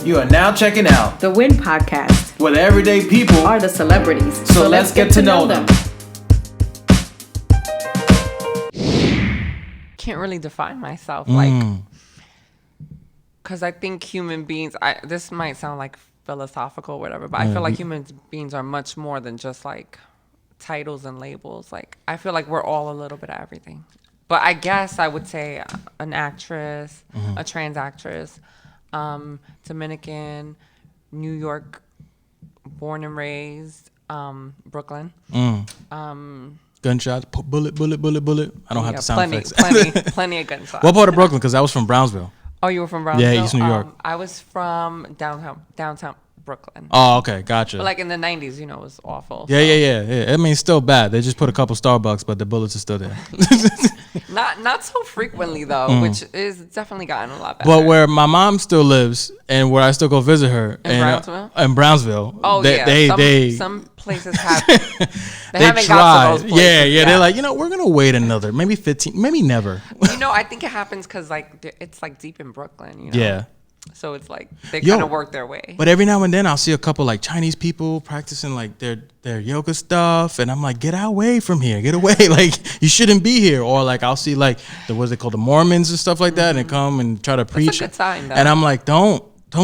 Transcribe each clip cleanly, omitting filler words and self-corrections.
You are now checking out the Win Podcast, where the everyday people are the celebrities. So let's get to know them. Can't really define myself, like, because I think human beings, this might sound like philosophical or whatever, but I feel like human beings are much more than just like titles and labels. Like, I feel like we're all a little bit of everything. But I guess I would say an actress, a trans actress, Dominican, New York, born and raised, Brooklyn. Gunshots, bullet. I don't have the sound effects. Plenty of gunshots. What part of Brooklyn? Because I was from Brownsville. Oh, you were from Brownsville? Yeah, East New York. I was from downtown Brooklyn. Oh, okay, gotcha. But like in the 90s, it was awful. Yeah. I mean, it's still bad. They just put a couple Starbucks, but the bullets are still there. Not so frequently though, which is definitely gotten a lot better. But where my mom still lives and where I still go visit her in Brownsville. Oh, some places have. They haven't tried. got to those places. Yeah. They're like, we're gonna wait another, maybe 15, maybe never. I think it happens because like it's like deep in Brooklyn. Yeah. So it's like they kind of work their way. But every now and then I'll see a couple like Chinese people practicing like their yoga stuff, and I'm like, get away from here, get away, like you shouldn't be here. Or like I'll see like what's it called, the Mormons and stuff like that, and come and try to preach. That's a good sign, though. And I'm like, don't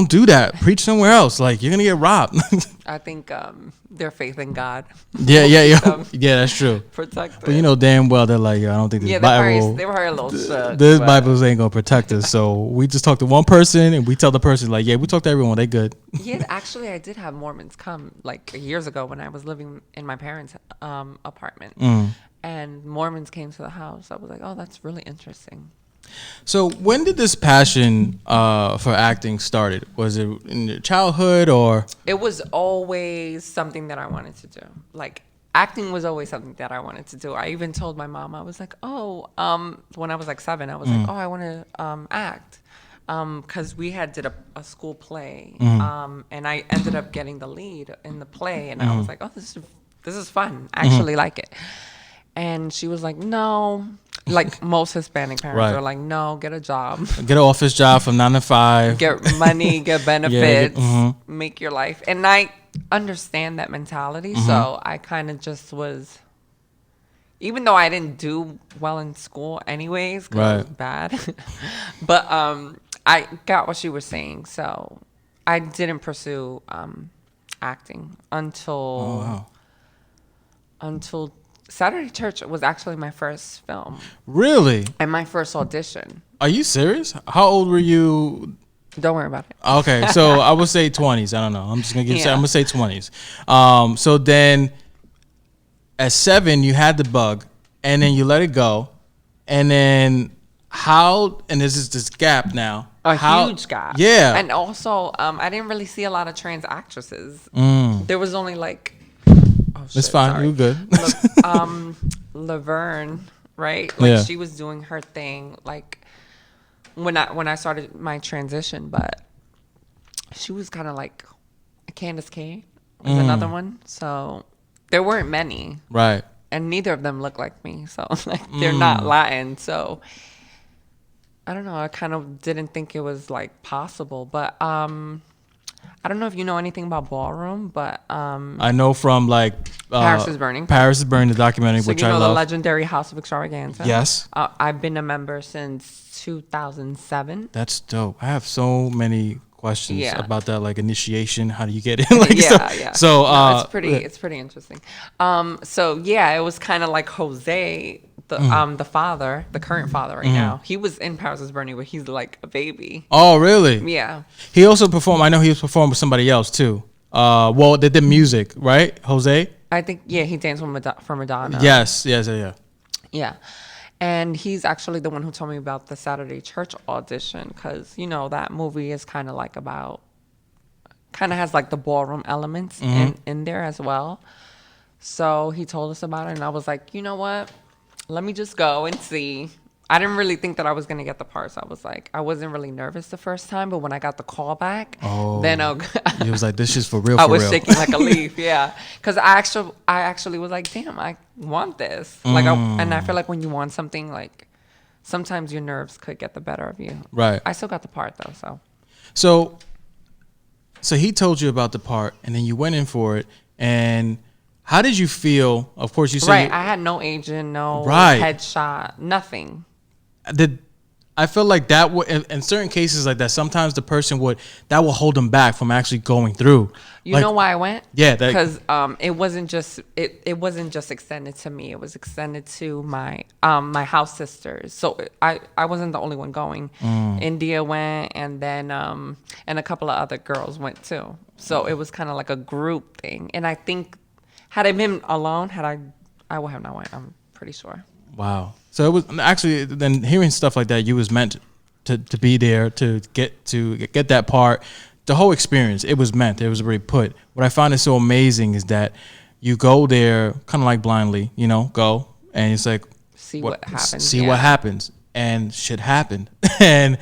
do that. Preach somewhere else. Like you're gonna get robbed. I think their faith in God. Yeah, that's true. Protect But damn well they're like, I don't think this Bible. They were a little shook. This Bible ain't gonna protect us. So we just talk to one person, and we tell the person like, yeah, we talk to everyone. They good. Yeah, actually, I did have Mormons come like years ago when I was living in my parents' apartment, and Mormons came to the house. I was like, oh, that's really interesting. So when did this passion for acting started? Was it in your childhood or? It was always something that I wanted to do. Like acting was always something that I wanted to do. I even told my mom, I was like, when I was like 7, I was like, I want to act. Because we did a school play, and I ended up getting the lead in the play, and I was like, oh, this is fun. I actually like it. And she was like, no. Like most Hispanic parents are like, no, get a job. Get an office job from 9 to 5. Get money, get benefits, make your life. And I understand that mentality. So I kind of just was, even though I didn't do well in school anyways, because I was bad. But I got what she was saying. So I didn't pursue acting until Saturday Church was actually my first film. Really? And my first audition. Are you serious? How old were you? Don't worry about it. Okay, so I would say 20s. I don't know. I'm just gonna I'm gonna say 20s. So then, at 7, you had the bug, and then you let it go, and then how? And there's this gap now. Huge gap. Yeah. And also, I didn't really see a lot of trans actresses. There was only like. Oh, it's fine. Sorry. You're good. Laverne, right? Like she was doing her thing. Like when I started my transition, but she was kind of like Candace Kane was another one. So there weren't many, right? And neither of them look like me. So like they're not Latin. So I don't know. I kind of didn't think it was like possible, but I don't know if you know anything about ballroom, but I know from like Paris is Burning. Paris is Burning, the documentary, so which I love. love. The legendary House of Extravaganza. Yes. I've been a member since 2007. That's dope. I have so many questions about that, like initiation. How do you get in? Like, yeah. So it's pretty interesting. It was kind of like Jose. The father, the current father right now, he was in Paris is Burning, but he's like a baby. Oh, really? Yeah. He also performed. I know he was performing with somebody else too. Well, they did music, right? Jose. I think he danced for Madonna. Yes. Yeah. And he's actually the one who told me about the Saturday Church audition because that movie is kind of like has like the ballroom elements in there as well. So he told us about it, and I was like, you know what? Let me just go and see. I didn't really think that I was going to get the parts. I was like, I wasn't really nervous the first time, but when I got the call back, then it was like, this is for real. I was shaking like a leaf, yeah. Because I actually was like, damn, I want this. And I feel like when you want something, like sometimes your nerves could get the better of you. Right. I still got the part though, so. So So he told you about the part, and then you went in for it. And how did you feel? Of course, you said Right. I had no agent, no Right. headshot, nothing. I feel like that would, in certain cases like that, sometimes the person that will hold them back from actually going through. You know why I went? Yeah, because it wasn't just extended to me. It was extended to my my house sisters. So I wasn't the only one going. India went, and then and a couple of other girls went too. So it was kind of like a group thing. And I think had I been alone, I would have not went. I'm pretty sure. Wow. So it was actually, then hearing stuff like that, you was meant to be there to get that part. The whole experience, it was meant. It was already put. What I find is so amazing is that you go there kind of like blindly, go, and it's like See what happens. See what happens, and shit happened. And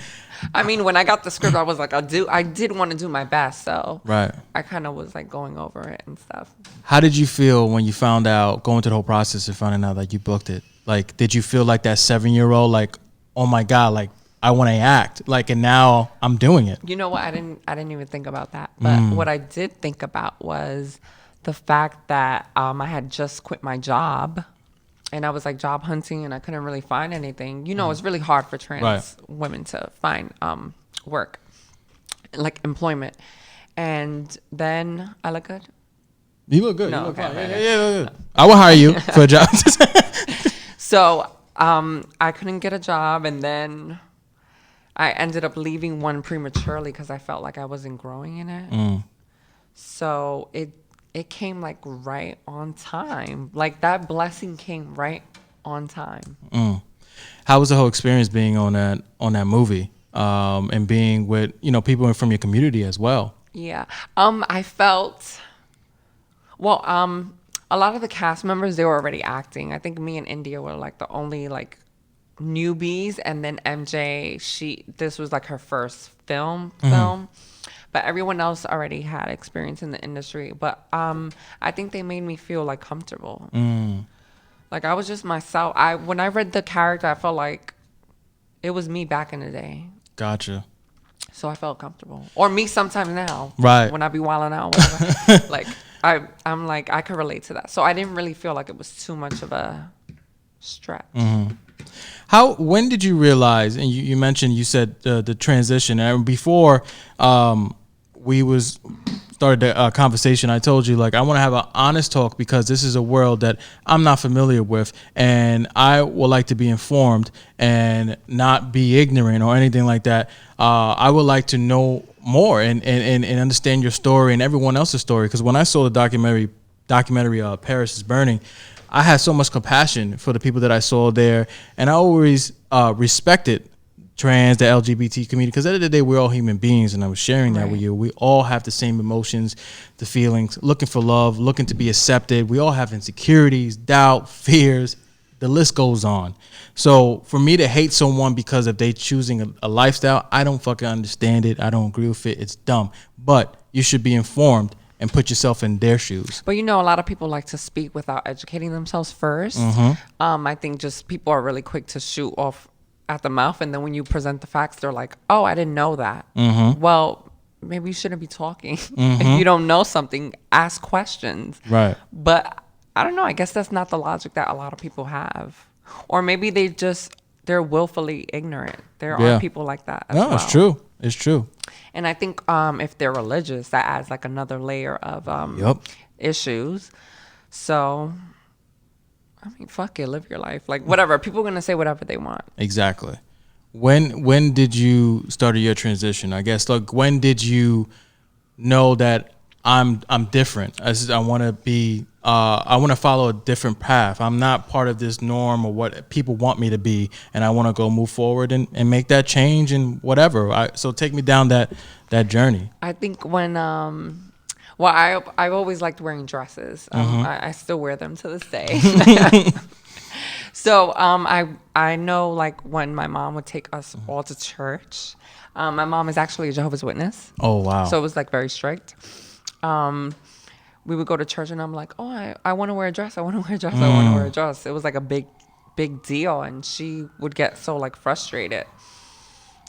I mean, when I got the script, I was like, I did want to do my best, so right. I kind of was like going over it and stuff. How did you feel when you found out, going through the whole process and finding out that you booked it? Like, did you feel like that 7-year-old, like, oh my God, like I want to act, like, and now I'm doing it? You know what? I didn't even think about that. But what I did think about was the fact that I had just quit my job, and I was like job hunting, and I couldn't really find anything. It's really hard for trans women to find work, like employment. And then I look good. You look good. No, you look okay, fine. right, Yeah. I will hire you for a job. So I couldn't get a job, and then I ended up leaving one prematurely because I felt like I wasn't growing in it. So it came like right on time. Like that blessing came right on time. How was the whole experience being on that movie, and being with people from your community as well? Yeah. I felt well. A lot of the cast members, they were already acting. I think me and India were like the only like newbies, and then MJ, this was like her first film, but everyone else already had experience in the industry. But I think they made me feel like comfortable. Like I was just myself. When I read the character, I felt like it was me back in the day. Gotcha. So I felt comfortable. Or me sometimes now. Right. When I be wilding out, whatever. Like I'm like, I could relate to that. So I didn't really feel like it was too much of a stretch. When did you realize, and you mentioned, you said the transition, and before we started the conversation, I told you, like, I want to have an honest talk because this is a world that I'm not familiar with, and I would like to be informed and not be ignorant or anything like that. I would like to know more and understand your story and everyone else's story, because when I saw the documentary Paris is Burning, I had so much compassion for the people that I saw there, and I always respected the LGBT community, because at the end of the day, we're all human beings, and I was sharing that with you. We all have the same emotions, the feelings, looking for love, looking to be accepted. We all have insecurities, doubt, fears. The list goes on. So for me to hate someone because of they choosing a lifestyle, I don't fucking understand it. I don't agree with it. It's dumb. But you should be informed and put yourself in their shoes. But a lot of people like to speak without educating themselves first. I think just people are really quick to shoot off at the mouth, and then when you present the facts, they're like, oh, I didn't know that. Well, maybe you shouldn't be talking. If you don't know something, ask questions. Right. But I don't know, I guess that's not the logic that a lot of people have. Or maybe they're willfully ignorant. There are people like that as well. It's true. And I think if they're religious, that adds like another layer of issues. So, I mean, fuck it, live your life. Like, whatever. People are going to say whatever they want. Exactly. When did you start your transition? I guess, like, when did you know that I'm different? I want to be, I want to follow a different path. I'm not part of this norm or what people want me to be, and I want to go move forward and make that change and whatever. So take me down that journey. I think when, I've always liked wearing dresses. I still wear them to this day. So I know, like, when my mom would take us all to church. My mom is actually a Jehovah's Witness. Oh, wow. So it was like very strict. We would go to church, and I'm like, oh, I want to wear a dress. I want to wear a dress. I want to wear a dress. It was like a big deal, and she would get so like frustrated.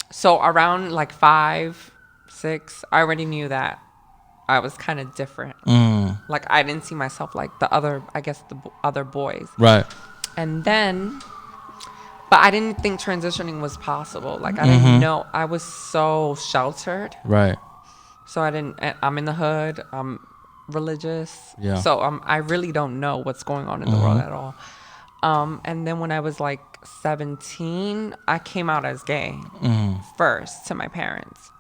So around like 5, 6, I already knew that I was kind of different. Like I didn't see myself like the other, I guess the other boys. Right. And then, but I didn't think transitioning was possible. Like I didn't know. I was so sheltered. Right. So I'm in the hood. I'm religious. Yeah. So I really don't know what's going on in the world at all. And then when I was like 17, I came out as gay first to my parents.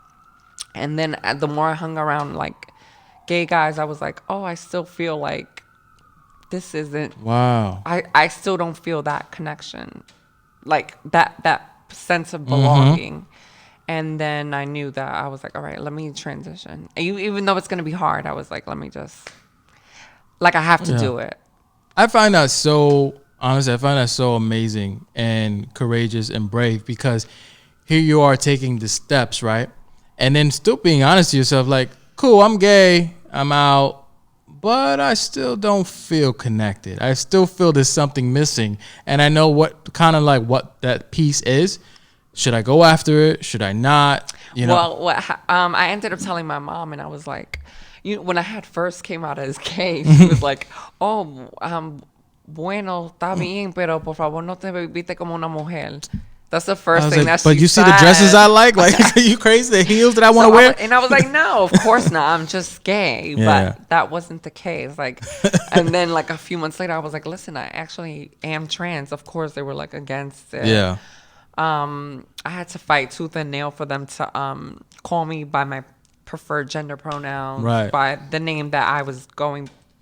And then the more I hung around like gay guys, I was like, oh, I still feel like this isn't. Wow. I still don't feel that connection, like that sense of belonging. And then I knew that I was like, all right, let me transition. Even though it's going to be hard, I was like, let me just, like, I have to do it. I find that so, honestly, I find that so amazing and courageous and brave, because here you are taking the steps, right? And then still being honest to yourself, like, cool, I'm gay, I'm out, but I still don't feel connected. I still feel there's something missing. And I know what kind of like what that piece is. Should I go after it? Should I not? You know? Well, I ended up telling my mom, and I was like, when I had first came out as gay, she was like, oh, bueno, está bien, pero por favor no te viste como una mujer. That's the first thing that she said. But you see the dresses I like? Like, are you crazy? The heels that I want to wear? And I was like, no, of course not. I'm just gay. Yeah. But that wasn't the case. Like, and then like a few months later, I was like, listen, I actually am trans. Of course, they were like against it. Yeah. I had to fight tooth and nail for them to call me by my preferred gender pronouns, right, by the name that I was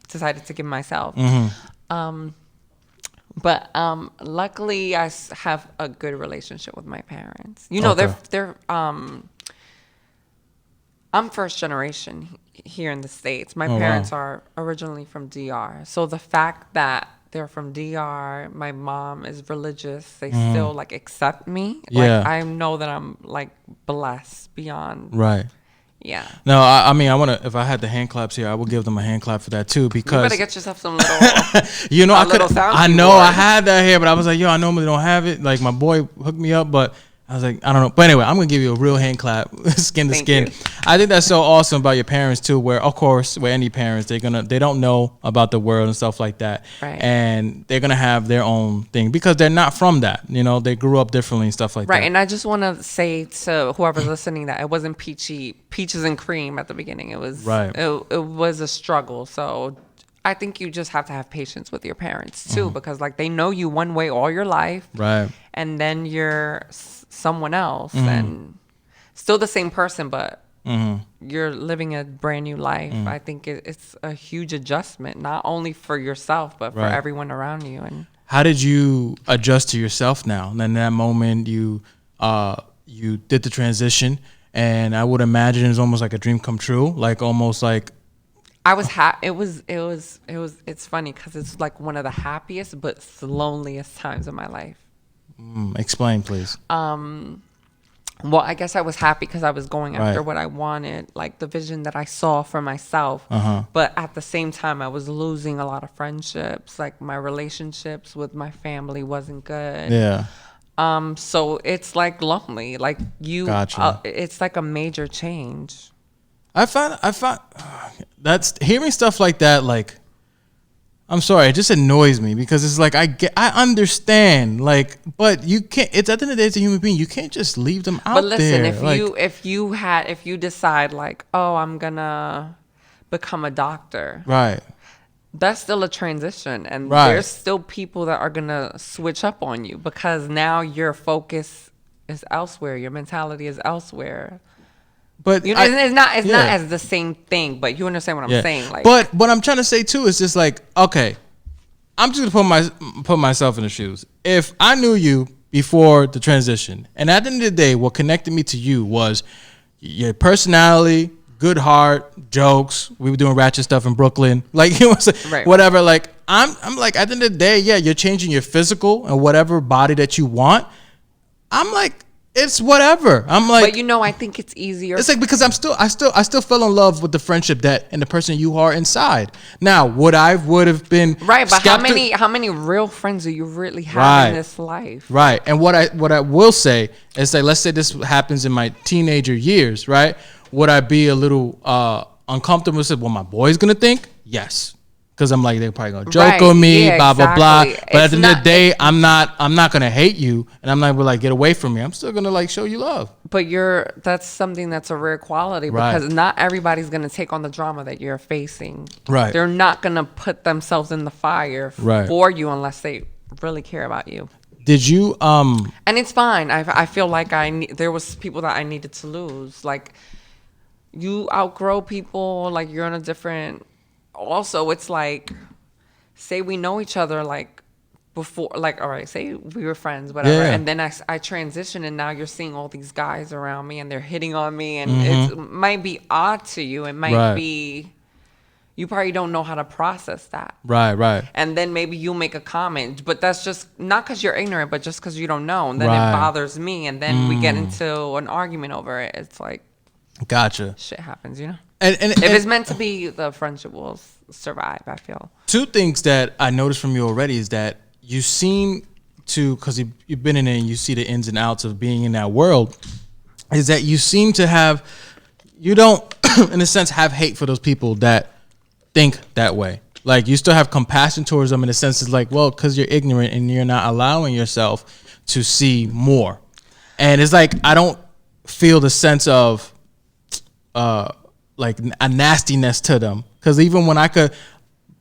decided to give myself. But luckily, I have a good relationship with my parents. You know, they're I'm first generation here in the States. My parents are originally from DR. So the fact that they're from DR, my mom is religious, they still like accept me. Yeah. Like I know that I'm like blessed beyond. Right. Yeah. No, I mean, I want to, if I had the hand claps here, I would give them a hand clap for that too, because You better get yourself some little, you know, I know keyboard. I had that here, but I was like, yo, I normally don't have it. Like my boy hooked me up, but I was like, I don't know. But anyway, I'm going to give you a real hand clap, skin to Thank skin. you. I think that's so awesome about your parents too, where of course, with any parents, they don't know about the world and stuff like that. Right. And they're going to have their own thing because they're not from that. You know, they grew up differently and stuff like that. Right. And I just want to say to whoever's listening that it wasn't peaches and cream at the beginning. It was, it was a struggle. So I think you just have to have patience with your parents too, because like they know you one way all your life. Right. And then you're someone else and still the same person, but you're living a brand new life. I think it's a huge adjustment, not only for yourself, but for everyone around you. And how did you adjust to yourself now? And in that moment, you did the transition, and I would imagine it's almost like a dream come true, like almost like. I was it's funny because it's like one of the happiest but loneliest times of my life. Explain, please. Well, I guess I was happy because I was going after what I wanted, like the vision that I saw for myself. But at the same time, I was losing a lot of friendships. Like my relationships with my family wasn't good. Yeah. So it's like lonely. Like it's like a major change. I find that's hearing stuff like that. Like, I'm sorry, it just annoys me because it's like I understand, like, but you can't. It's at the end of the day, it's a human being. You can't just leave them out there. But listen, there. if you decide like, oh, I'm gonna become a doctor, right? That's still a transition, and there's still people that are gonna switch up on you because now your focus is elsewhere, your mentality is elsewhere. But it's not as the same thing. But you understand what I'm saying, like. But what I'm trying to say too is just like, okay, I'm just gonna put myself in the shoes. If I knew you before the transition, and at the end of the day, what connected me to you was your personality, good heart, jokes. We were doing ratchet stuff in Brooklyn, like whatever. Like I'm like at the end of the day, yeah, you're changing your physical and whatever body that you want. I'm like. It's whatever. I'm like, but I think it's easier. It's like because I still fell in love with the friendship and the person you are inside. Now, would have been right, but how many real friends do you really have in this life? Right, and what I will say is that let's say this happens in my teenager years, right? Would I be a little uncomfortable with what my boy's gonna think? Yes. Because I'm like, they're probably gonna joke on me, blah blah blah. But at the end of the day, I'm not gonna hate you, and I'm not gonna like get away from me. I'm still gonna like show you love. But that's something that's a rare quality because not everybody's gonna take on the drama that you're facing. Right. They're not gonna put themselves in the fire for you unless they really care about you. Did you And it's fine. I feel like there was people that I needed to lose. Like you outgrow people. Like you're in a different. Also, it's like, say we know each other like before, like, all right, say we were friends, whatever. And then I transition and now you're seeing all these guys around me and they're hitting on me and it might be odd to you. It might be, you probably don't know how to process that. Right. And then maybe you make a comment, but that's just not because you're ignorant, but just because you don't know. And then it bothers me. And then we get into an argument over it. It's like, gotcha. Shit happens, you know? And if it's meant to be, the friendship will survive, I feel. Two things that I noticed from you already is that you seem to, because you've been in it and you see the ins and outs of being in that world, is that you seem to have, you don't, in a sense, have hate for those people that think that way. Like, you still have compassion towards them in a sense. It's like, well, because you're ignorant and you're not allowing yourself to see more. And it's like, I don't feel the sense of, like a nastiness to them, because even when I could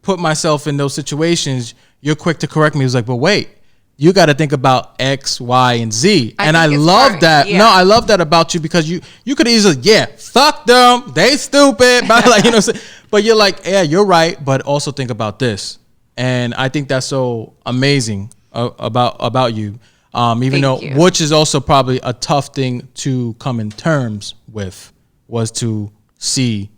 put myself in those situations, you're quick to correct me. It was like, but wait, you got to think about X, Y, and Z. And I love that. Yeah. No, I love that about you, because you could easily, fuck them, they stupid, but like, you know, but you're like, yeah, you're right, but also think about this. And I think that's so amazing about you. Even though, which is also probably a tough thing to come in terms with, was to see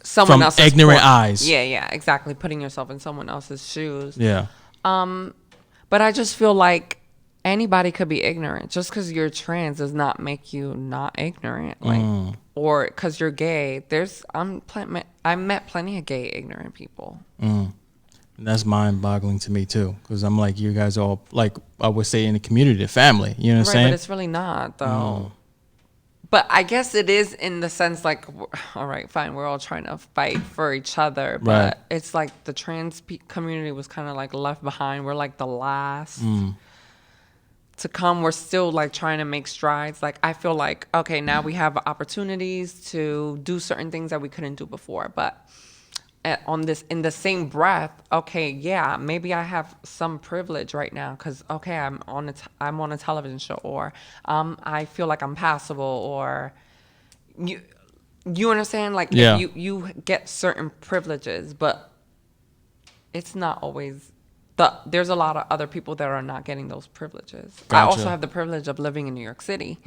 someone from else's ignorant eyes. Yeah, exactly. Putting yourself in someone else's shoes. Yeah. But I just feel like anybody could be ignorant. Just because you're trans does not make you not ignorant. Like, or because you're gay. I met plenty of gay ignorant people. That's mind-boggling to me too, because I'm like, you guys all, like, I would say, in the community, the family. You know what I'm saying? But it's really not, though. But I guess it is in the sense like, all right, fine, we're all trying to fight for each other. But it's like the trans community was kind of like left behind. We're like the last to come. We're still like trying to make strides. Like, I feel like, okay, now we have opportunities to do certain things that we couldn't do before. But in the same breath, okay, yeah, maybe I have some privilege right now because, okay, I'm on a television show, or I feel like I'm passable, or you understand? Like, you get certain privileges, but it's not always there's a lot of other people that are not getting those privileges. Gotcha. I also have the privilege of living in New York City.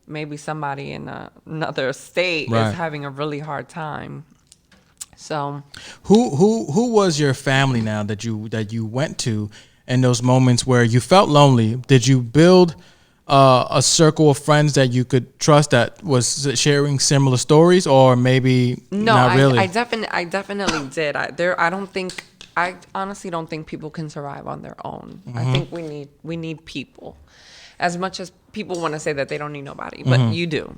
Maybe somebody in another state is having a really hard time. So, who was your family now that you went to in those moments where you felt lonely? Did you build a circle of friends that you could trust that was sharing similar stories, or maybe not really? I definitely did. I honestly don't think people can survive on their own. I think we need people. As much as people want to say that they don't need nobody, but you do.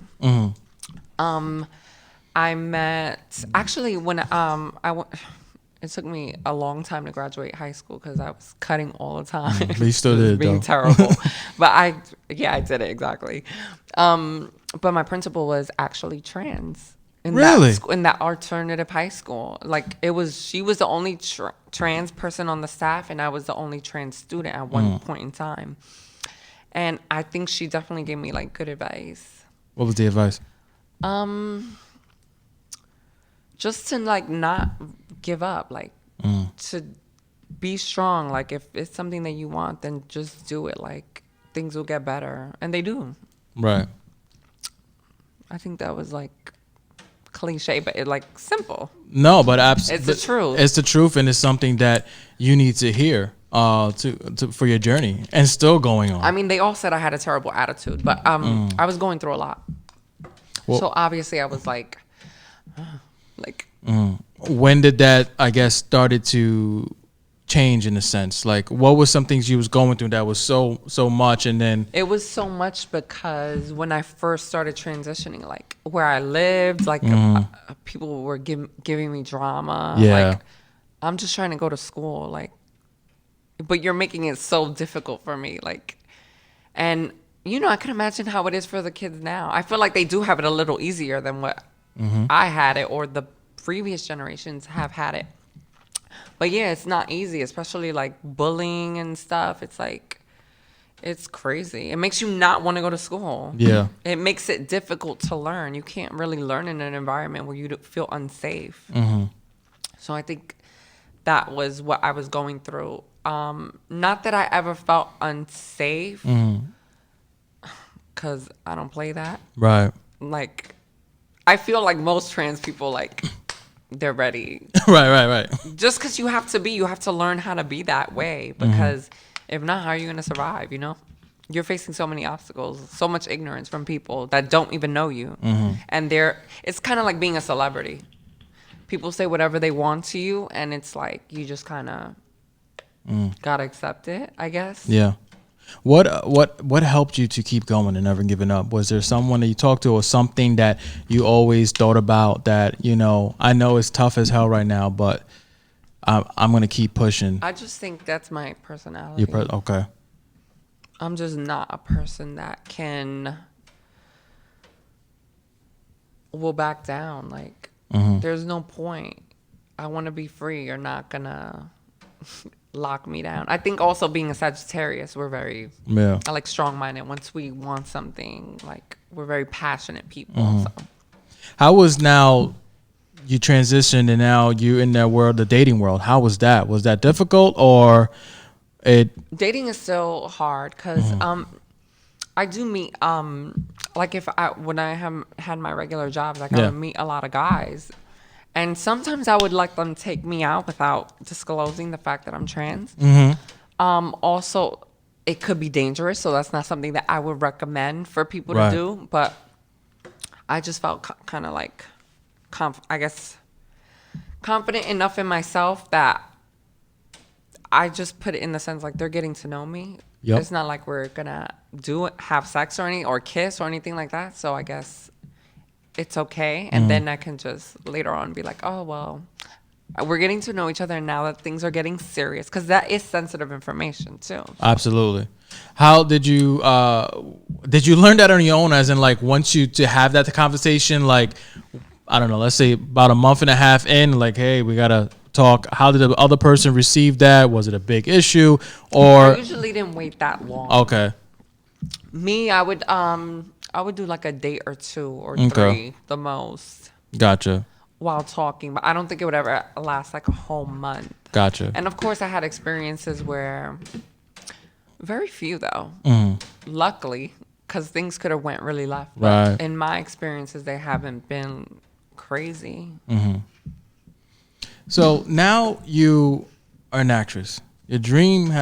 I met, actually, when it took me a long time to graduate high school because I was cutting all the time. But you still did it, being though. terrible. But I did it, exactly. But my principal was actually trans. In that alternative high school. Like, she was the only trans person on the staff, and I was the only trans student at one point in time. And I think she definitely gave me, like, good advice. What was the advice? Just to, like, not give up, like, to be strong. Like, if it's something that you want, then just do it. Like, things will get better. And they do. Right. I think that was, like, cliche, but it, like, simple. No, but absolutely. It's the truth. It's the truth, and it's something that you need to hear for your journey, and still going on. I mean, they all said I had a terrible attitude, but I was going through a lot. Well, so, obviously, I was, like... When did that, I guess, started to change in a sense? Like, what was some things you was going through that was so much, and then It was so much because when I first started transitioning, like where I lived, like people were giving me drama. Yeah. Like, I'm just trying to go to school, like, but you're making it so difficult for me, like, and I can imagine how it is for the kids now. I feel like they do have it a little easier than what I had it, or the previous generations have had it. But yeah, it's not easy, especially like bullying and stuff. It's like, it's crazy. It makes you not want to go to school. Yeah. It makes it difficult to learn. You can't really learn in an environment where you feel unsafe. So I think that was what I was going through. Not that I ever felt unsafe, because I don't play that. right. Like, I feel like most trans people, like, they're ready. right. Just because you have to learn how to be that way, because if not, how are you going to survive, You're facing so many obstacles, so much ignorance from people that don't even know you. And it's kind of like being a celebrity. People say whatever they want to you, and it's like, you just kind of got to accept it, I guess. Yeah. What helped you to keep going and never giving up? Was there someone that you talked to, or something that you always thought about that, I know it's tough as hell right now, but I'm going to keep pushing? I just think that's my personality. Okay. I'm just not a person that will back down. Like, there's no point. I want to be free. You're not going to lock me down. I think also being a Sagittarius, we're very like strong-minded. Once we want something, like, we're very passionate people. So. How was now you transitioned and now you in that world, the dating world? How was that? Was that difficult, or Dating is so hard because I do meet like when I have had my regular jobs, like I would meet a lot of guys. And sometimes I would let them take me out without disclosing the fact that I'm trans. Also, it could be dangerous, so that's not something that I would recommend for people to do. But I just felt kind of like, I guess, confident enough in myself that I just put it in the sense like they're getting to know me. Yep. It's not like we're gonna have sex or kiss or anything like that. So I guess it's okay. And then I can just later on be like, oh, well, we're getting to know each other now that things are getting serious, because that is sensitive information too. Absolutely. How did you learn that on your own, as in, like, once you to have that conversation, like, I don't know, let's say about a month and a half in, like, hey, we gotta talk. How did the other person receive that? Was it a big issue, or? I usually didn't wait that long. Okay. Me, I would do like a date or 2 or 3 the most. Gotcha. While talking, but I don't think it would ever last like a whole month. Gotcha. And of course, I had experiences where, very few though, luckily, because things could have went really left. But in my experiences, they haven't been crazy. So now you are an actress. Your dream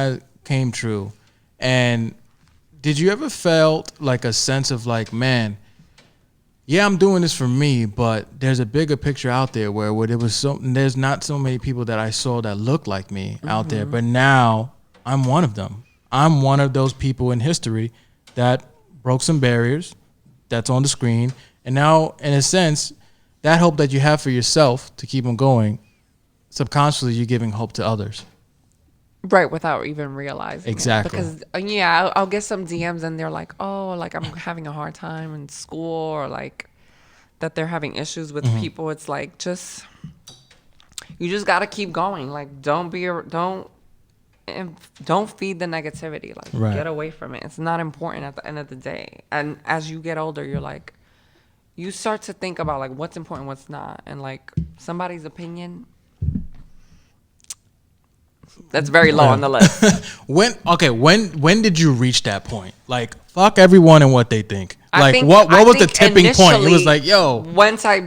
came true, and did you ever felt like a sense of like, man, yeah, I'm doing this for me, but there's a bigger picture out there where there was there's not so many people that I saw that look like me out there, but now I'm one of them. I'm one of those people in history that broke some barriers, that's on the screen, and now, in a sense, that hope that you have for yourself to keep on going, subconsciously you're giving hope to others. Right, without even realizing Exactly. it. Because, I'll get some DMs and they're like, oh, like I'm having a hard time in school, or like that they're having issues with people. It's like, you just got to keep going. Like, don't feed the negativity. Like, get away from it. It's not important at the end of the day. And as you get older, you're like, you start to think about like what's important, what's not. And like somebody's opinion, that's very low on the list. When did you reach that point? Like, fuck everyone and what they think. Like, what was the tipping point? It was like, yo. Once I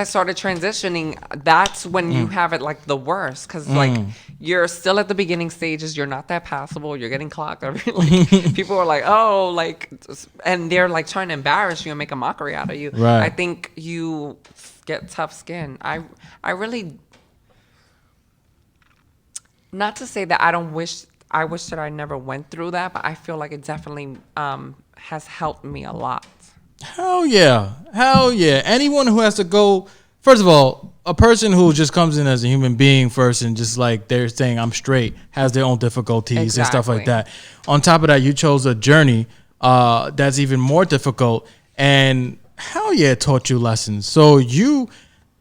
started transitioning, that's when you have it like the worst, because like you're still at the beginning stages. You're not that passable. You're getting clocked. People are like, oh, like, and they're like trying to embarrass you and make a mockery out of you. Right. I think you get tough skin. I really. not to say that I wish that I never went through that, but I feel like it definitely has helped me a lot. Hell yeah. Hell yeah. Anyone who has to go, first of all, a person who just comes in as a human being first and just like they're saying I'm straight has their own difficulties and stuff like that. On top of that, you chose a journey that's even more difficult, and hell yeah, it taught you lessons. So you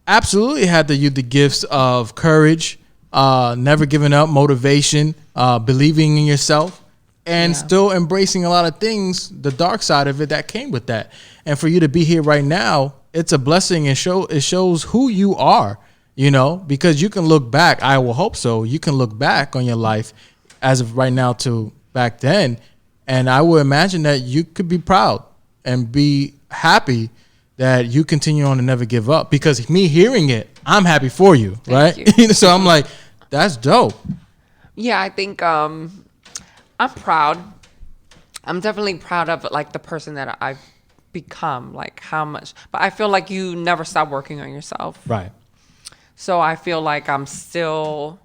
absolutely had the gifts of courage, never giving up, motivation, believing in yourself, and still embracing a lot of things, the dark side of it that came with that. And for you to be here right now, it's a blessing. It shows who you are, you know, because you can look back. I will hope so. You can look back on your life as of right now to back then. And I would imagine that you could be proud and be happy that you continue on and never give up. Because me hearing it, I'm happy for you, right? You. So I'm like, that's dope. Yeah, I think I'm proud. I'm definitely proud of like the person that I've become, like how much. But I feel like you never stop working on yourself. Right. So I feel like I'm still,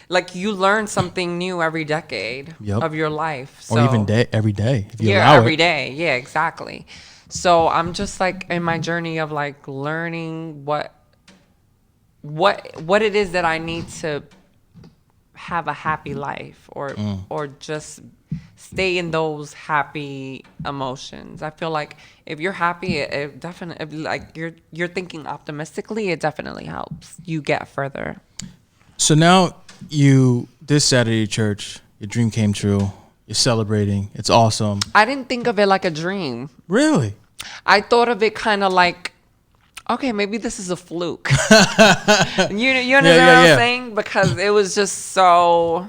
like you learn something new every decade of your life. So, or even every day. If you every day. Yeah, exactly. So I'm just like in my journey of like learning what it is that I need to have a happy life or just stay in those happy emotions. I feel like if you're happy, it definitely, like you're thinking optimistically, it definitely helps you get further. So now this Saturday church, your dream came true. You're celebrating. It's awesome. I didn't think of it like a dream. Really? I thought of it kind of like, okay, maybe this is a fluke. You understand what I'm saying? Because it was just so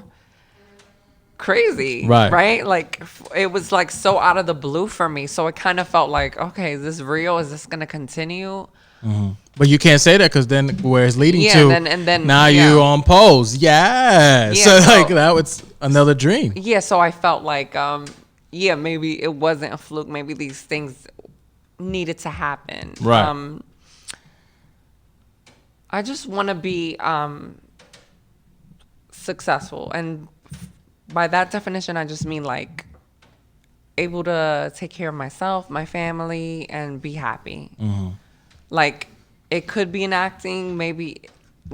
crazy, right? Like it was like so out of the blue for me. So it kind of felt like, okay, is this real? Is this gonna continue? Mm-hmm. But you can't say that because then where it's leading to, and then now you on pose. Yeah. So like that was another dream. Yeah. So I felt like, maybe it wasn't a fluke. Maybe these things needed to happen. Right. I just want to be successful, and by that definition, I just mean like able to take care of myself, my family, and be happy. Mm-hmm. Like it could be in acting. Maybe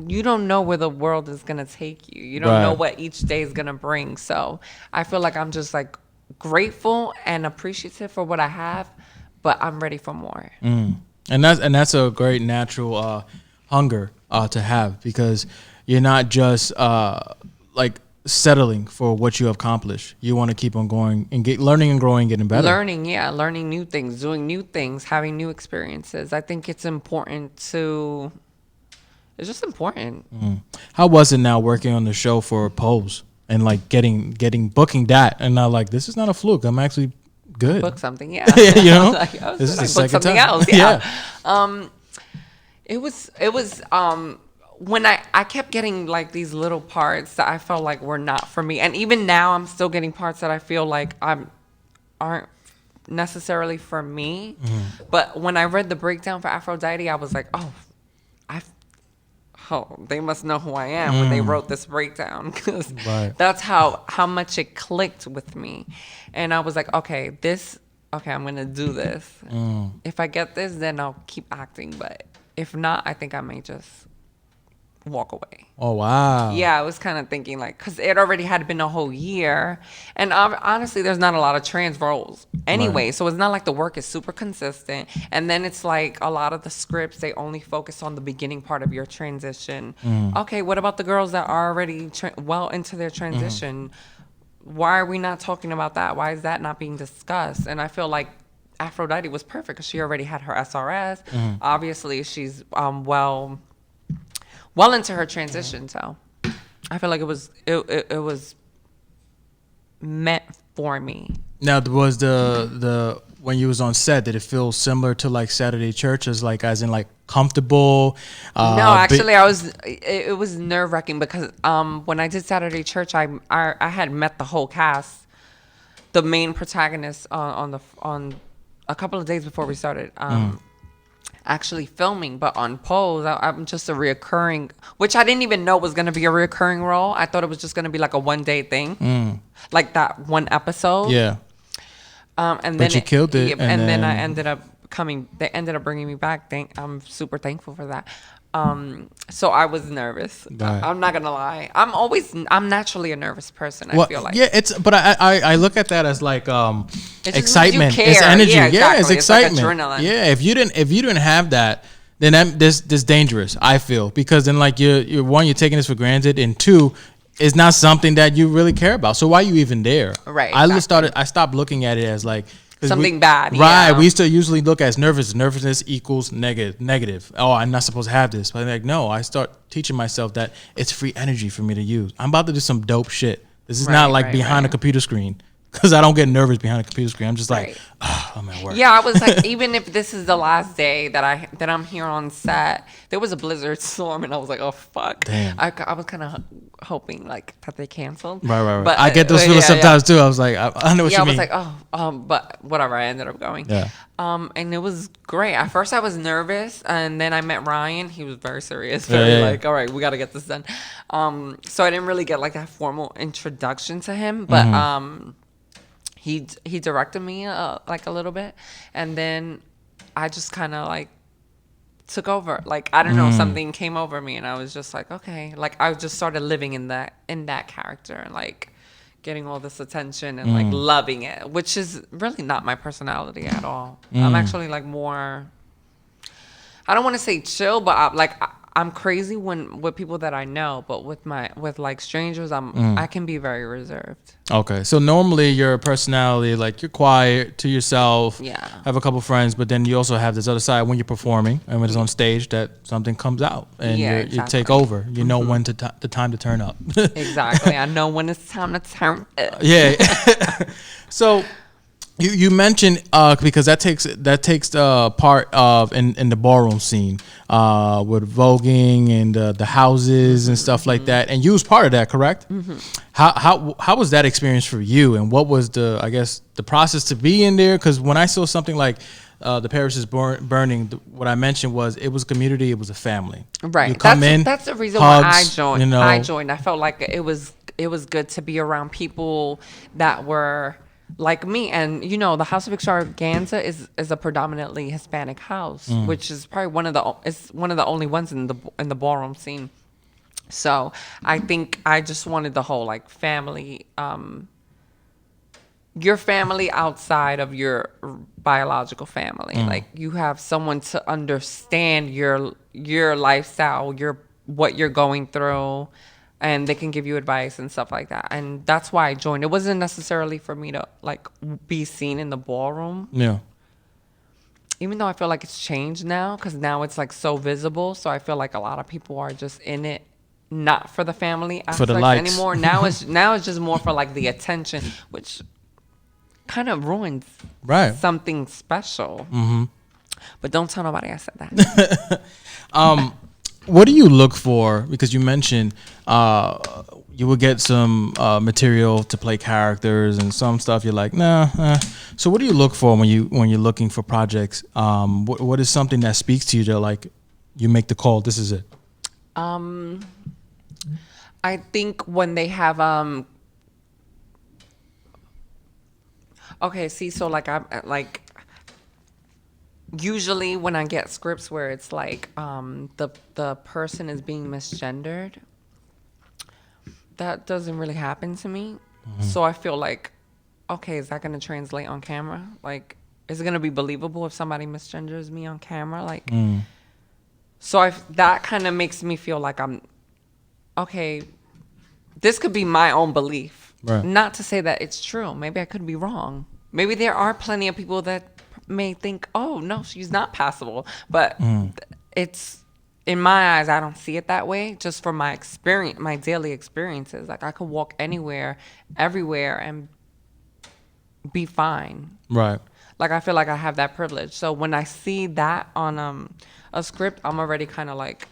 you don't know where the world is gonna take you. You don't know what each day is gonna bring. So I feel like I'm just like grateful and appreciative for what I have, but I'm ready for more. Mm. And that's a great natural hunger to have, because you're not just like settling for what you have accomplished. You want to keep on going and learning and growing, getting better. Learning new things, doing new things, having new experiences. I think it's important it's just important. Mm. How was it now working on the show for Pose and like booking that and now like this is not a fluke, I'm actually good. Book something, yeah. You know, like, this is the second something time. else, yeah. It was when I kept getting like these little parts that I felt like were not for me, and even now I'm still getting parts that I feel like aren't necessarily for me. Mm-hmm. But when I read the breakdown for Aphrodite, I was like, they must know who I am when they wrote this breakdown, because that's how much it clicked with me. And I was like, okay, I'm gonna do this. If I get this, then I'll keep acting, but if not, I think I may just walk away. Oh, wow. Yeah, I was kind of thinking like, because it already had been a whole year. And honestly, there's not a lot of trans roles anyway. So it's not like the work is super consistent. And then it's like a lot of the scripts, they only focus on the beginning part of your transition. Okay, what about the girls that are already well into their transition? Why are we not talking about that? Why is that not being discussed? And I feel like Aphrodite was perfect because she already had her SRS. Obviously, she's well into her transition, so I feel like it was meant for me. Now, was the when you was on set, did it feel similar to like Saturday Church, as in like comfortable? No, actually, it was nerve wracking because when I did Saturday Church, I had met the whole cast, the main protagonist on a couple of days before we started actually filming, but on pose, I'm just a reoccurring, which I didn't even know was going to be a reoccurring role. I thought it was just going to be like a one-day thing, like that one episode. Yeah. And But then you killed it, yeah, and then I then- ended up coming. They ended up bringing me back. I'm super thankful for that. So I was nervous. Right. I'm not gonna lie. I'm naturally a nervous person. I Well, feel like yeah, but I look at that as like just means you excitement. care. It's energy. Yeah, Yeah, it's exactly. It's like excitement. adrenaline. Yeah, if you didn't have that, then this dangerous. I feel, because then like you're one, you're taking this for granted, and two, it's not something that you really care about. So why are you even there? Right, I stopped looking at it as like 'cause Something bad, Right. yeah. We used to usually look at nervousness equals negative. Oh, I'm not supposed to have this. But I'm like, no, I start teaching myself that it's free energy for me to use. I'm about to do some dope shit. This is not like behind a computer screen, because I don't get nervous behind a computer screen. I'm just like, oh, I'm at work. Yeah, I was like, even if this is the last day that I'm here on set, there was a blizzard storm, and I was like, oh fuck. Damn. I was kind of hoping like that they canceled. Right. But I get those feelings sometimes too. I was like, I know what Yeah, you I was mean. like, but whatever. I ended up going. Yeah. And it was great. At first, I was nervous, and then I met Ryan. He was very serious, Yeah, very yeah. like, all right, we got to get this done. So I didn't really get like that formal introduction to him, but he directed me like a little bit, and then I just kind of like took over. Like, I don't know, something came over me, and I was just like, okay. Like, I just started living in that character, and like getting all this attention and like loving it, which is really not my personality at all. I'm actually like more, I don't want to say chill, but I'm crazy with people that I know, but with like strangers, I can be very reserved. Okay, so normally your personality, like, you're quiet to yourself. Yeah. Have a couple friends, but then you also have this other side when you're performing and when it's on stage that something comes out and Yeah, you take exactly. over. You know when the time to turn up. Exactly. I know when it's time to turn up. Yeah. So you mentioned because that takes part of in the ballroom scene with voguing and the houses and stuff like that, and you was part of that, correct? How was that experience for you, and what was the process to be in there? Because when I saw something like the Paris is Burning, what I mentioned was it was a community, it was a family. Right. You come in, That's the reason hugs, why I joined. you know. I joined. I felt like it was good to be around people that were like me. And you know, the House of Extravaganza is a predominantly Hispanic house, which is probably one of the only ones in the ballroom scene. So I think I just wanted the whole like family, your family outside of your biological family. Like, you have someone to understand your lifestyle, what you're going through, and they can give you advice and stuff like that. And that's why I joined. It wasn't necessarily for me to like be seen in the ballroom, Yeah. even though I feel like it's changed now, because now it's like so visible. So I feel like a lot of people are just in it not for the family For aspect the likes. anymore. Now it's just more for like the attention, which kind of ruins Right. something special. But don't tell nobody I said that. What do you look for? Because you mentioned you would get some material to play characters, and some stuff you're like, nah. So what do you look for when you're looking for projects? What is something that speaks to you that like you make the call? This is it. I think when they have okay, see, so like I'm like, usually when I get scripts where it's like the person is being misgendered, that doesn't really happen to me. So I feel like, okay, is that going to translate on camera? Like, is it going to be believable if somebody misgenders me on camera? Like, so that kind of makes me feel like I'm, okay, this could be my own belief. Right. Not to say that it's true. Maybe I could be wrong. Maybe there are plenty of people that may think, oh, no, she's not passable. But it's, in my eyes, I don't see it that way. Just from my experience, my daily experiences. Like, I could walk anywhere, everywhere, and be fine. Right. Like, I feel like I have that privilege. So when I see that on a script, I'm already kind of like,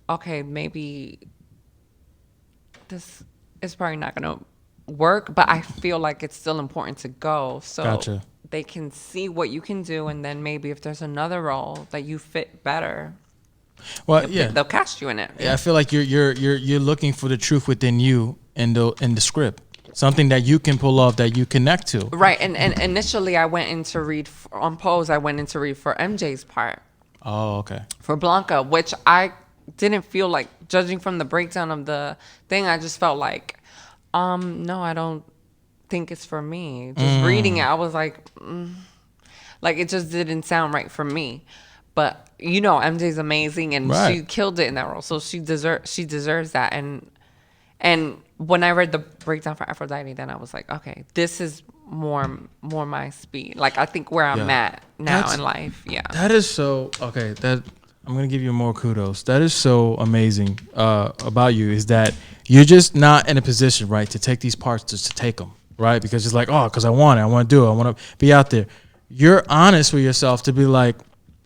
okay, maybe this is probably not going to work, but I feel like it's still important to go so Gotcha. they can see what you can do, and then maybe if there's another role that you fit better, Well, yeah. they'll cast you in it. Yeah, I feel like you're looking for the truth within you in the script, something that you can pull off, that you connect to. Right, and initially I went in to read on Pose. I went in to read for MJ's part. Oh, okay. For Blanca, which I didn't feel like, judging from the breakdown of the thing, I just felt like, no, I don't think it's for me. Just reading it, I was like it just didn't sound right for me. But you know, MJ's amazing, and she killed it in that role, so she deserves that. And when I read the breakdown for Aphrodite, then I was like, okay, this is more my speed. Like, I think where I'm at now in life. Yeah. That is so okay. That I'm gonna give you more kudos. That is so amazing about you, is that you're just not in a position, right, to take these parts just to take them, right? Because it's like, because I want to do it. I want to be out there. You're honest with yourself to be like,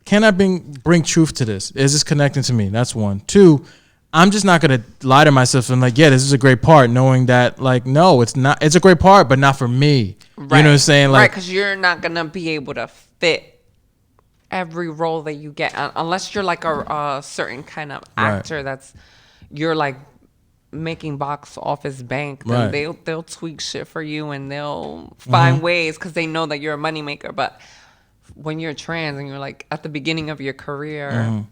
can I bring truth to this? Is this connecting to me? That's one. Two, I'm just not going to lie to myself and like, yeah, this is a great part, knowing that, like, no, it's not. It's a great part, but not for me. Right. You know what I'm saying? Like, right, because you're not going to be able to fit every role that you get unless you're like a certain kind of actor that's, you're like making box office bank. Then they'll tweak shit for you, and they'll find ways because they know that you're a moneymaker. But when you're trans and you're like at the beginning of your career,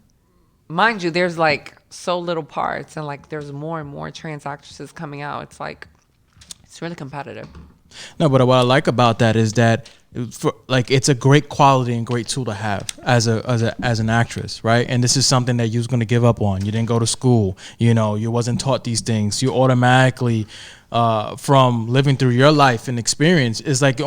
mind you, there's like so little parts, and like there's more and more trans actresses coming out. It's like, it's really competitive. No, but what I like about that is that it's a great quality and great tool to have as an actress, right? And this is something that you was going to give up on. You didn't go to school, you wasn't taught these things. You automatically, from living through your life and experience, is like,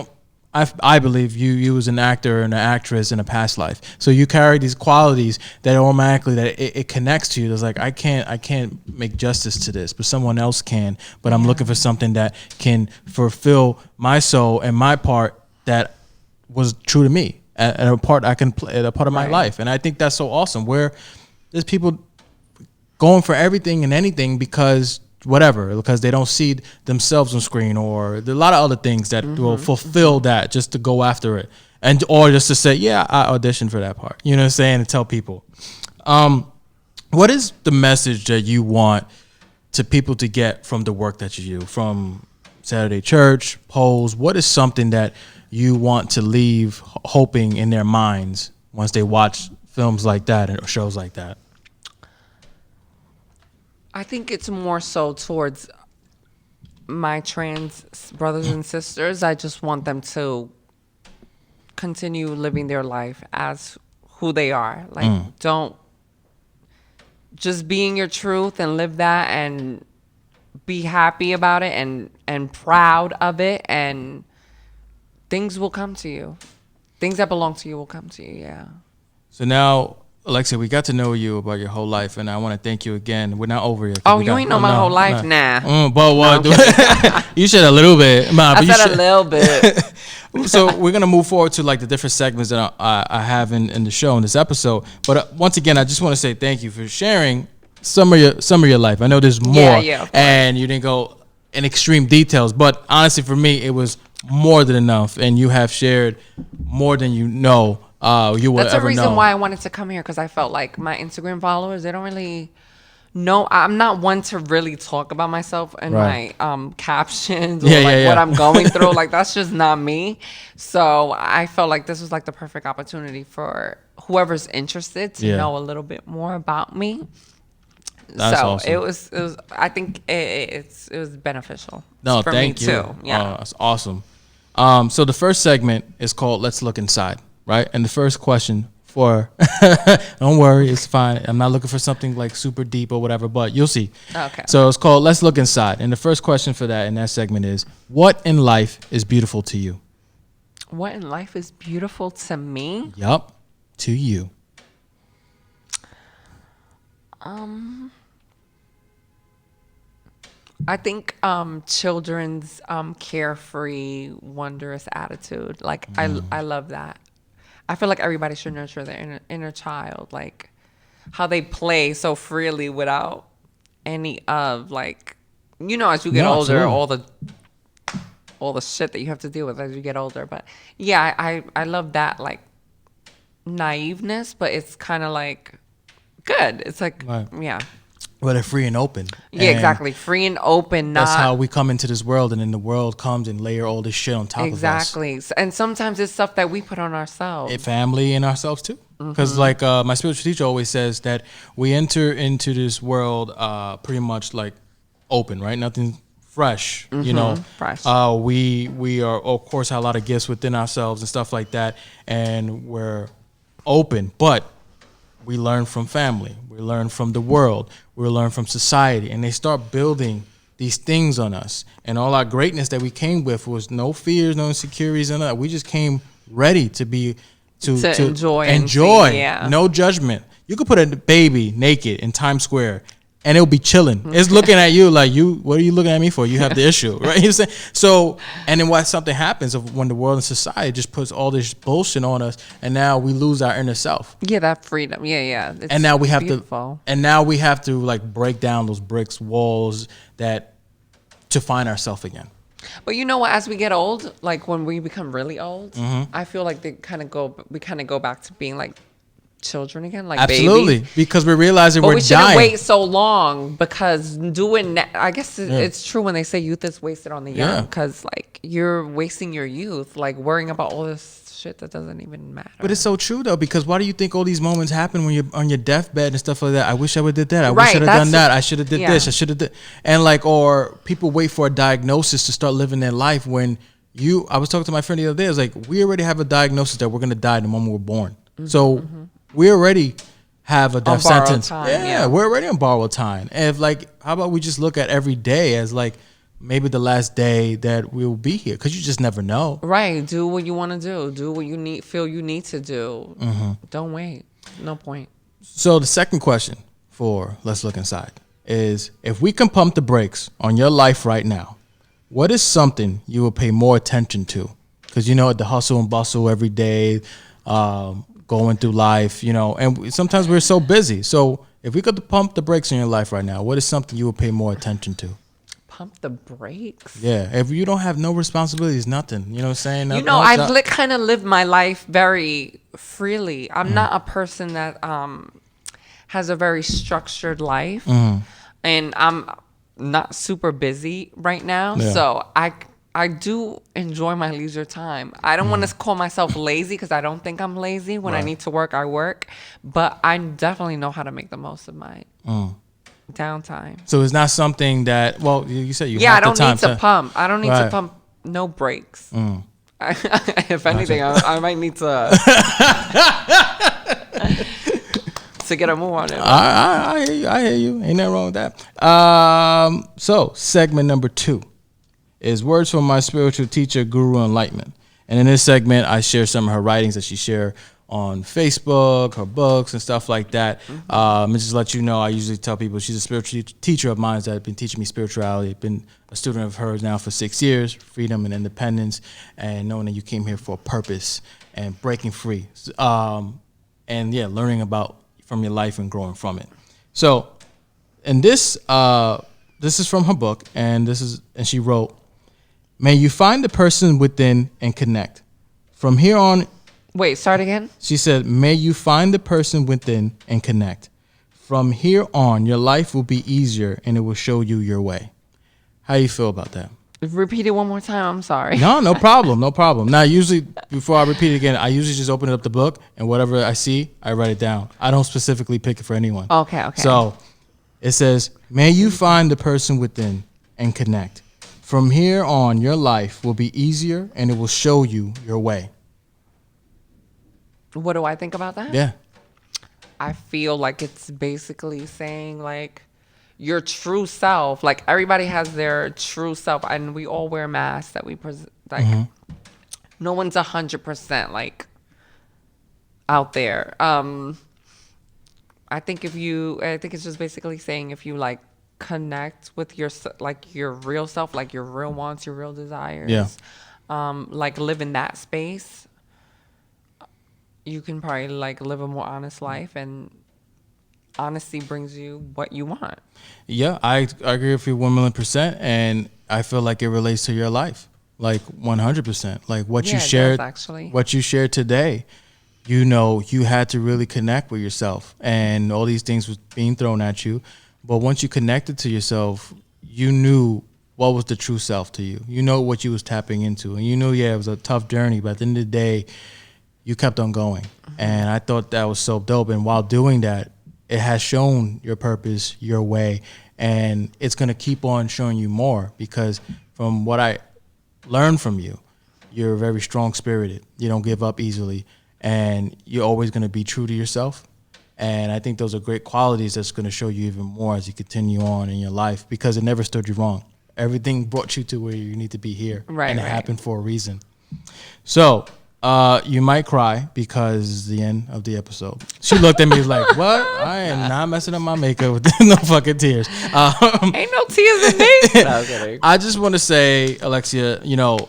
I believe you was an actor and an actress in a past life, so you carry these qualities that automatically it connects to you. There's like, I can't make justice to this, but someone else can. But I'm looking for something that can fulfill my soul and my part that was true to me, and a part I can play, a part of my life. And I think that's so awesome. Where there's people going for everything and anything because they don't see themselves on screen, or there are a lot of other things that will fulfill that just to go after it, or just to say, yeah, I auditioned for that part. You know what I'm saying? And tell people. What is the message that you want to people to get from the work that you do, from Saturday Church, Pose? What is something that you want to leave hoping in their minds once they watch films like that or shows like that? I think it's more so towards my trans brothers and sisters. I just want them to continue living their life as who they are. Like, don't just being your truth and live that, and be happy about it and proud of it, and things will come to you. Things that belong to you will come to you, yeah. So now, Alexia, we got to know you about your whole life, and I want to thank you again. We're not over yet. You ain't know my whole life? Nah. But what? You said a little bit. I said a little bit. So we're going to move forward to like the different segments that I have in the show, in this episode. But once again, I just want to say thank you for sharing some of your life. I know there's more, and you didn't go in extreme details, but honestly, for me, it was more than enough, and you have shared more than you know. That's the reason why I wanted to come here, because I felt like my Instagram followers, they don't really know. I'm not one to really talk about myself in my captions or what I'm going through. Like, that's just not me. So I felt like this was like the perfect opportunity for whoever's interested to know a little bit more about me. That's so awesome. it was. I think it was beneficial. No, for thank me you. Too. Yeah, that's awesome. So the first segment is called "Let's Look Inside." Right? And the first question don't worry, it's fine. I'm not looking for something like super deep or whatever, but you'll see. Okay. So it's called Let's Look Inside. And the first question for that in that segment is, what in life is beautiful to you? What in life is beautiful to me? Yup. To you. I think children's carefree, wondrous attitude. Like, I love that. I feel like everybody should nurture their inner child. Like, how they play so freely without any of, like, as you get older, all the all the shit that you have to deal with as you get older. But yeah, I love that like naiveness, but it's kind of like good. It's like, Right. yeah. But they're free and open. Yeah, And exactly. Free and open. that's Not how we come into this world, and then the world comes and layer all this shit on top exactly. And sometimes it's stuff that we put on ourselves. of us. Family and ourselves too. Because like my spiritual teacher always says that we enter into this world pretty much like open, right? Nothing fresh, you know. Fresh. We are of course have a lot of gifts within ourselves and stuff like that, and we're open, but we learn from family, we learn from the world, we learn from society, and they start building these things on us. And all our greatness that we came with was no fears, no insecurities, and that. We just came ready to be to enjoy and see, yeah. No judgment. You could put a baby naked in Times Square and it'll be chilling. It's looking at you like, what are you looking at me for? You have the issue, right? You know what I'm saying? So, and then what something happens of when the world and society just puts all this bullshit on us, and now we lose our inner self. Yeah, that freedom. Yeah. It's And now we have beautiful. to like break down those bricks walls that to find ourselves again. But you know what? As we get old, like when we become really old, Mm-hmm. I feel like we kind of go back to being like children again, like Absolutely, babies. because we realize that But we're we shouldn't dying. wait so long because I guess it's true when they say youth is wasted on the young, Yeah. because like you're wasting your youth, like worrying about all this shit that doesn't even matter. But it's so true though, because why do you think all these moments happen when you're on your deathbed and stuff like that? I wish I would have did that. I wish Right, I would have that's done that. I should have did yeah. this. I should have did. And like, or people wait for a diagnosis to start living their life when I was talking to my friend the other day. I was like, we already have a diagnosis that we're going to die the moment we're born. So we already have a death borrowed sentence. time, yeah, yeah. we're already on borrowed time. And if like, how about we just look at every day as like maybe the last day that we'll be here? Because you just never know. Right, do what you want to do. Do what you feel you need to do. Mm-hmm. Don't wait. No point. So the second question for Let's Look Inside is, if we can pump the brakes on your life right now, what is something you will pay more attention to? Because you know, the hustle and bustle every day, going through life, you know, and sometimes we're so busy. So if we could pump the brakes on your life right now, what is something you will pay more attention to? Pump the brakes. Yeah, if you don't have no responsibilities, nothing, you know what I'm saying? You know, I kind of live my life very freely. I'm not a person that has a very structured life, and I'm not super busy right now. Yeah. So I do enjoy my leisure time. I don't want to call myself lazy because I don't think I'm lazy. When I Right. need to work, I work. But I definitely know how to make the most of my downtime. So it's not something that, well, you said you Yeah, I have don't the time need to pump. I don't need to Right. pump. No breaks. If anything, I might need to to get a move on it. I hear you. I hear you. Ain't nothing wrong with that. So segment number 2 is words from my spiritual teacher, Guru Enlightenment. And in this segment, I share some of her writings that she shared on Facebook, her books and stuff like that. And just to let you know, I usually tell people she's a spiritual teacher of mine that has been teaching me spirituality. Been a student of hers now for 6 years, freedom and independence, and knowing that you came here for a purpose and breaking free. And yeah, learning about from your life and growing from it. So, and this is from her book, and she wrote, "May you find the person within and connect. From here on," Wait, start again. she said, "May you find the person within and connect. From here on, your life will be easier and it will show you your way." How do you feel about that? Repeat it one more time. I'm sorry. No problem, no problem. Now, usually, before I repeat it again, I usually just open up the book, and whatever I see, I write it down. I don't specifically pick it for anyone. Okay. So, it says, "May you find the person within and connect. From here on, your life will be easier, and it will show you your way." What do I think about that? Yeah. I feel like it's basically saying like your true self. Like everybody has their true self, and we all wear masks that we present. Like no one's 100% like out there. I think it's just basically saying if you like connect with your real self, like your real wants, your real desires. Yeah. Like live in that space. You can probably like live a more honest life, and honesty brings you what you want. Yeah, I agree with you 1,000,000%, and I feel like it relates to your life. like 100%. Like what Yeah, you it shared, does, actually. what you shared today. You know, you had to really connect with yourself, and all these things was being thrown at you. But once you connected to yourself, you knew what was the true self to you. You know what you was tapping into, and you knew, yeah, it was a tough journey, but at the end of the day, you kept on going. And I thought that was so dope. And while doing that, it has shown your purpose, your way, and it's going to keep on showing you more, because from what I learned from you, you're very strong-spirited. You don't give up easily, and you're always going to be true to yourself. And I think those are great qualities that's going to show you even more as you continue on in your life, because it never stood you wrong. Everything brought you to where you need to be here, Right, and it right. happened for a reason. So you might cry because it's the end of the episode. She looked at me like, what? I am not messing up my makeup with no fucking tears. Ain't no tears in me. No, I'm kidding. I just want to say, Alexia, you know,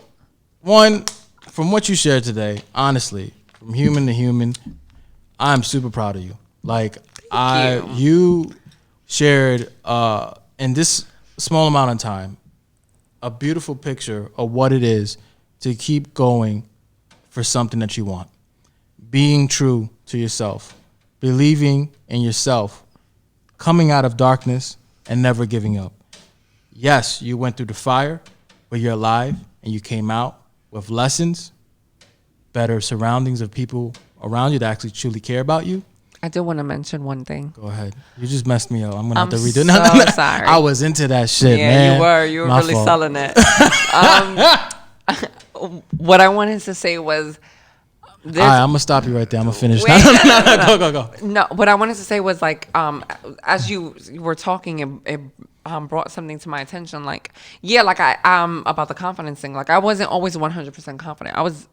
one, from what you shared today, honestly, from human to human, I'm super proud of you. Like, you shared in this small amount of time a beautiful picture of what it is to keep going for something that you want. Being true to yourself, believing in yourself, coming out of darkness and never giving up. Yes, you went through the fire, but you're alive and you came out with lessons, better surroundings of people around you that actually truly care about you. I do want to mention one thing. Go ahead. You just messed me up. I'm going to have to I'm redo it. so sorry. I was into that shit, Yeah, man. you were My really fault. selling it. What I wanted to say was, All right, I'm going to stop you right there. I'm going to finish. Wait, No. Go. no, what I wanted to say was like, as you were talking, it brought something to my attention. Like, yeah, like I about the confidence thing. Like, I wasn't always 100% confident. I was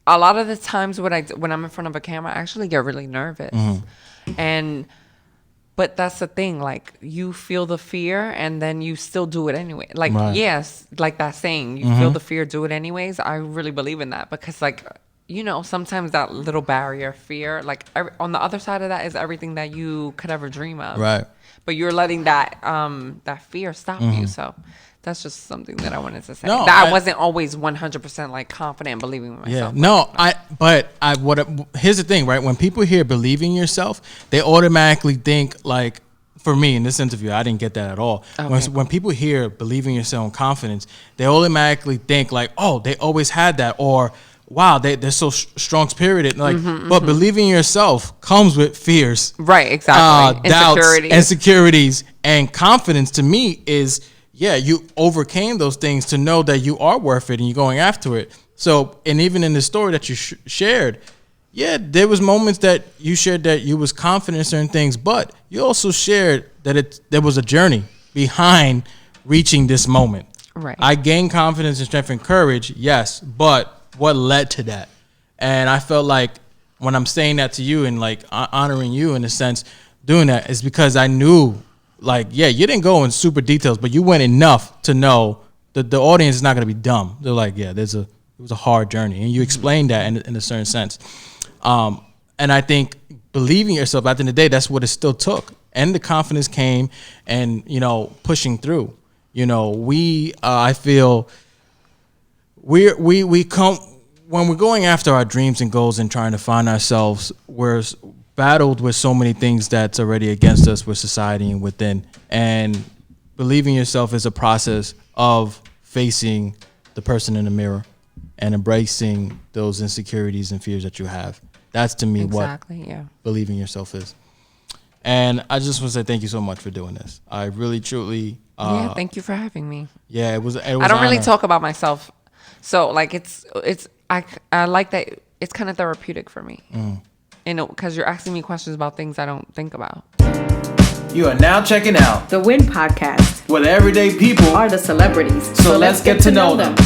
a lot of the times when I'm in front of a camera, I actually get really nervous, but that's the thing. Like, you feel the fear and then you still do it anyway. Like, Right. yes, like that saying, you feel the fear, do it anyways. I really believe in that, because like, you know, sometimes that little barrier, fear, like on the other side of that is everything that you could ever dream of. Right. But you're letting that fear stop you. So that's just something that I wanted to say. No, that I I- wasn't always 100% like confident and believing in myself. Yeah, no, here's the thing, right? When people hear believing yourself, they automatically think, like, for me in this interview, I didn't get that at all. Okay. When people hear believing yourself and confidence, they automatically think like, oh, they always had that, or wow, they're so strong-spirited. Like, but believing in yourself comes with fears, Right, exactly. doubts, Insecurities. insecurities, and confidence. To me, is you overcame those things to know that you are worth it and you're going after it. So, and even in the story that you shared, yeah, there was moments that you shared that you was confident in certain things, but you also shared that there was a journey behind reaching this moment. Right. I gained confidence and strength and courage, yes, but what led to that? And I felt like when I'm saying that to you and like honoring you in a sense, doing that is because I knew, like, yeah, you didn't go in super details, but you went enough to know that the audience is not going to be dumb. They're like, yeah, it was a hard journey, and you explained that in a certain sense. And I think believing yourself, at the end of the day, that's what it still took, and the confidence came, and pushing through. I feel we come when we're going after our dreams and goals and trying to find ourselves. We're battled with so many things that's already against us with society and within. And believing yourself is a process of facing the person in the mirror and embracing those insecurities and fears that you have. That's to me Exactly, what yeah. believing yourself is. And I just want to say thank you so much for doing this. I really, truly. Yeah, thank you for having me. Yeah, it was. I don't really honor. talk about myself, so like I like that it's kind of therapeutic for me. Because you're asking me questions about things I don't think about. You are now checking out The Win Podcast where the everyday people are the celebrities. So let's get to know them.